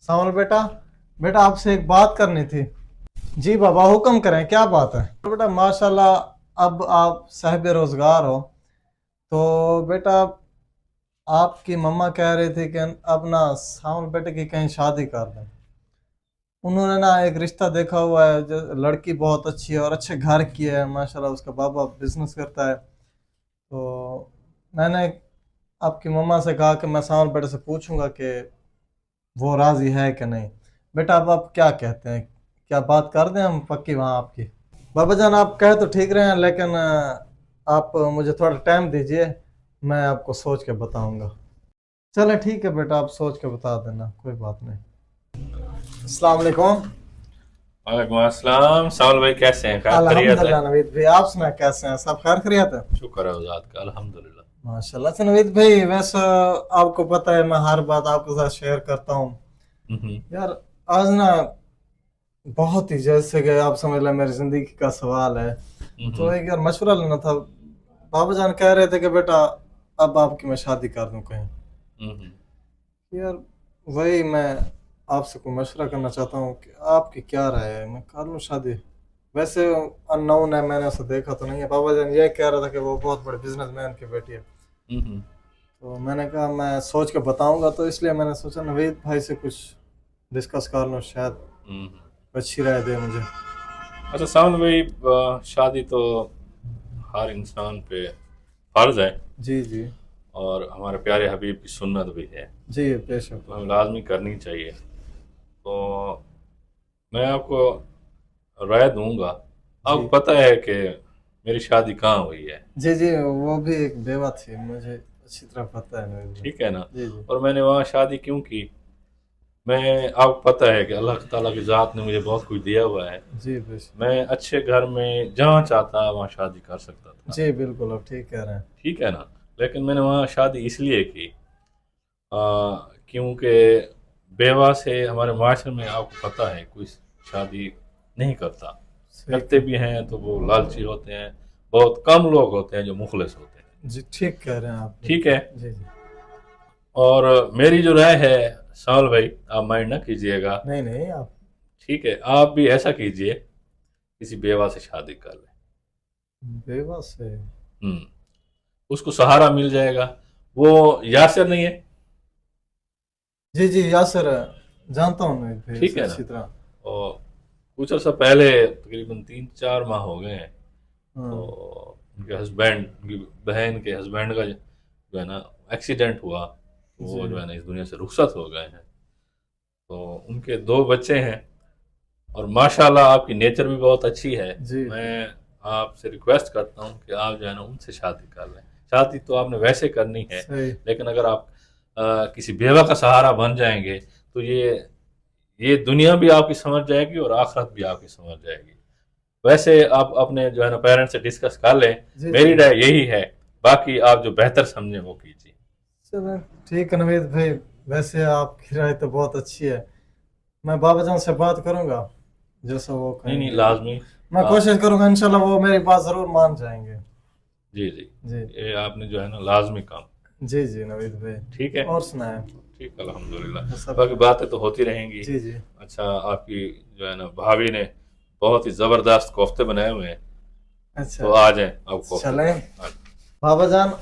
सावल बेटा, बेटा आपसे एक बात करनी थी। जी बाबा हुक्म करें, क्या बात है? बेटा माशाल्लाह, अब आप साहिब रोजगार हो, तो बेटा आपकी मम्मा कह रही थी कि अब ना सावल बेटे की कहीं शादी कर दें। उन्होंने ना एक रिश्ता देखा हुआ है, जो लड़की बहुत अच्छी है और अच्छे घर की है माशाल्लाह, उसका बाबा बिजनेस करता है। तो मैंने आपकी मम्मा से कहा कि मैं सावल बेटे से पूछूंगा कि वो राजी है कि नहीं। बेटा अब आप क्या कहते हैं, क्या बात कर दें हम पक्की वहाँ आपकी? बाबा जान आप कहे तो ठीक रहे हैं, लेकिन आप मुझे थोड़ा टाइम दीजिए, मैं आपको सोच के बताऊंगा। चले ठीक है बेटा, आप सोच के बता देना, कोई बात नहीं। अस्सलाम वालेकुम। वालेकुम अस्सलाम। सावल भाई कैसे हैं? खैर खैरियत है? अल्हम्दुलिल्लाह नवीद भाई, आप सुना कैसे हैं? सब खैर खैरियत है? शुक्र है उजात का, अल्हम्दुलिल्लाह। माशाल्लाह से नवीद भाई, वैसे आपको पता है मैं हर बात आपके साथ शेयर करता हूँ। हम्म। यार आज ना बहुत ही, जैसे कि आप समझ लें मेरी जिंदगी का सवाल है, तो हम्म। एक यार मशवरा लेना था। बाबा जान कह रहे थे कि बेटा अब आपकी मैं शादी कर दूं कहीं। हम्म। यार वही मैं आपसे कोई मशवरा करना चाहता हूँ कि आपकी क्या राय है, मैं कर लूँ शादी? वैसे अननोन है, मैंने उसे देखा तो नहीं है। बाबा जान ये कह रहा था कि वो बहुत बड़े बिजनेसमैन की बेटी है। हम्म। तो मैंने कहा मैं सोच के बताऊंगा, तो इसलिए मैंने सोचा नवीद भाई से कुछ डिस्कस कर लूँ, शायद हम्म। अच्छी राय दे मुझे। अच्छा सावल भाई, शादी तो हर इंसान पे फर्ज है, जी जी। और हमारे प्यारे हबीब की सुन्नत भी है, जी बेशक। तो हमें लाजमी करनी चाहिए। तो मैं आपको राय दूंगा। आपको जी पता है कि मेरी शादी कहाँ हुई है? जी। जी वो भी एक बेवा थी, मुझे अच्छी तरह पता है नवीद भाई। ठीक है ना? जी जी। और मैंने वहाँ शादी क्यों की? मैं, आपको पता है कि अल्लाह ताला की ज़ात ने मुझे बहुत कुछ दिया हुआ है। जी बेशक। मैं अच्छे घर में जहाँ चाहता वहाँ शादी कर सकता था। जी बिल्कुल, आप ठीक कह रहे हैं। ठीक है ना? लेकिन मैंने वहाँ शादी इसलिए की क्योंकि बेवा से हमारे माशरे में आपको पता है कोई शादी नहीं करता। सही करते कह। भी हैं तो वो लालची होते हैं। बहुत कम लोग होते हैं जो मुखलिस होते हैं। जी ठीक कह रहे हैं आप ठीक है। बिल्कुल। जी जी। और मेरी जो राय है, सावल भाई आप माइंड ना कीजिएगा। नहीं नहीं आप। ठीक है, आप भी ऐसा कीजिए, किसी बेवा से शादी कर लें। बेवा से? हम्म। उसको सहारा मिल जाएगा। वो यासर नहीं है? जी जी यासर, जानता हूँ नवीद भाई ठीक उसे है ना? अच्छी तरह। और कुछ अर्सा पहले, तकरीबन 3-4 माह हो गए हैं, तो हाँ। उनके हस्बैंड, उनकी बहन के हस्बैंड का जो है ना एक्सीडेंट हुआ, तो जी वो जो है ना इस दुनिया से रुखसत हो गए हैं। तो उनके 2 बच्चे हैं, और माशाल्लाह आपकी नेचर भी बहुत अच्छी है। जी मैं आपसे रिक्वेस्ट करता हूँ कि आप जो है ना उनसे शादी कर लें। शादी तो आपने वैसे करनी है, सही। लेकिन अगर आप किसी बेवा का सहारा बन जाएंगे तो ये दुनिया भी आपकी समझ जाएगी और आखिरत भी आपकी समझ जाएगी। वैसे आप अपने जो है ना पेरेंट्स से डिस्कस कर लें। जी मेरी जी। राय यही है, बाकी आप जो बेहतर समझें वो कीजिए। चलो ठीक है नवीद भाई, वैसे आपकी राय तो बहुत अच्छी है। मैं बाबा जान से बात करूंगा, जैसा वो नहीं नहीं, कहेंगे। लाजमी। मैं आ, कोशिश करूंगा, इंशाल्लाह वो मेरी बात जरूर मान जाएंगे। जी जी। जी ये आपने जो है ना लाजमी काम। जी। जी नवीद भाई। ठीक है। और सुनाए? ठीक, अल्हम्दुलिल्लाह। सब। बाकी बातें तो होती रहेंगी। जी जी। अच्छा, आपकी जो है ना भाभी ने बहुत ही ज़बरदस्त कोफ्ते बनाए हुए हैं, अच्छा। तो आ जाएं आप कोफ्ते चलें। खाएं। आ जाएं। बाबा जान,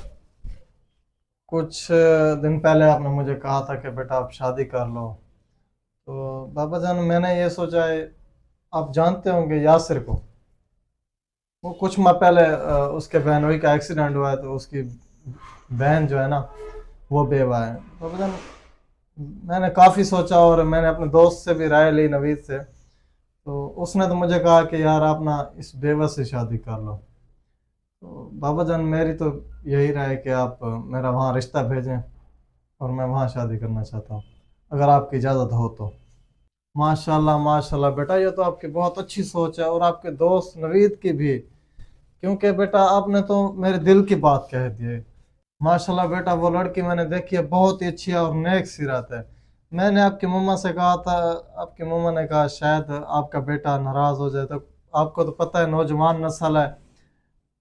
कुछ दिन पहले आपने मुझे कहा था कि बेटा आप शादी कर लो। तो बाबा जान मैंने ये सोचा है, आप जानते होंगे यासिर को। वो कुछ माह पहले उसके बहनोई का एक्सीडेंट हुआ है, तो उसकी बहन जो है ना वो बेवा है। बाबा जान मैंने काफ़ी सोचा, और मैंने अपने दोस्त से भी राय ली, नवीद से। तो उसने तो मुझे कहा कि यार आप ना इस बेवा से शादी कर लो। तो बाबा जान मेरी तो यही राय है कि आप मेरा वहाँ रिश्ता भेजें, और मैं वहाँ शादी करना चाहता हूँ, अगर आपकी इजाज़त हो तो। माशाल्लाह माशाल्लाह बेटा, ये तो आपकी बहुत अच्छी सोच है, और आपके दोस्त नवीद की भी। क्योंकि बेटा आपने तो मेरे दिल की बात कह दी है। माशाल्लाह बेटा, वो लड़की मैंने देखी है, बहुत ही अच्छी है और नेक सीरत है। मैंने आपकी मम्मा से कहा था, आपकी मम्मा ने कहा शायद आपका बेटा नाराज़ हो जाए। तो आपको तो पता है नौजवान नस्ल है,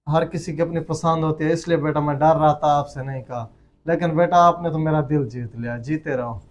हर किसी की अपनी पसंद होती है, इसलिए बेटा मैं डर रहा था, आपसे नहीं कहा। लेकिन बेटा आपने तो मेरा दिल जीत लिया, जीते रहो।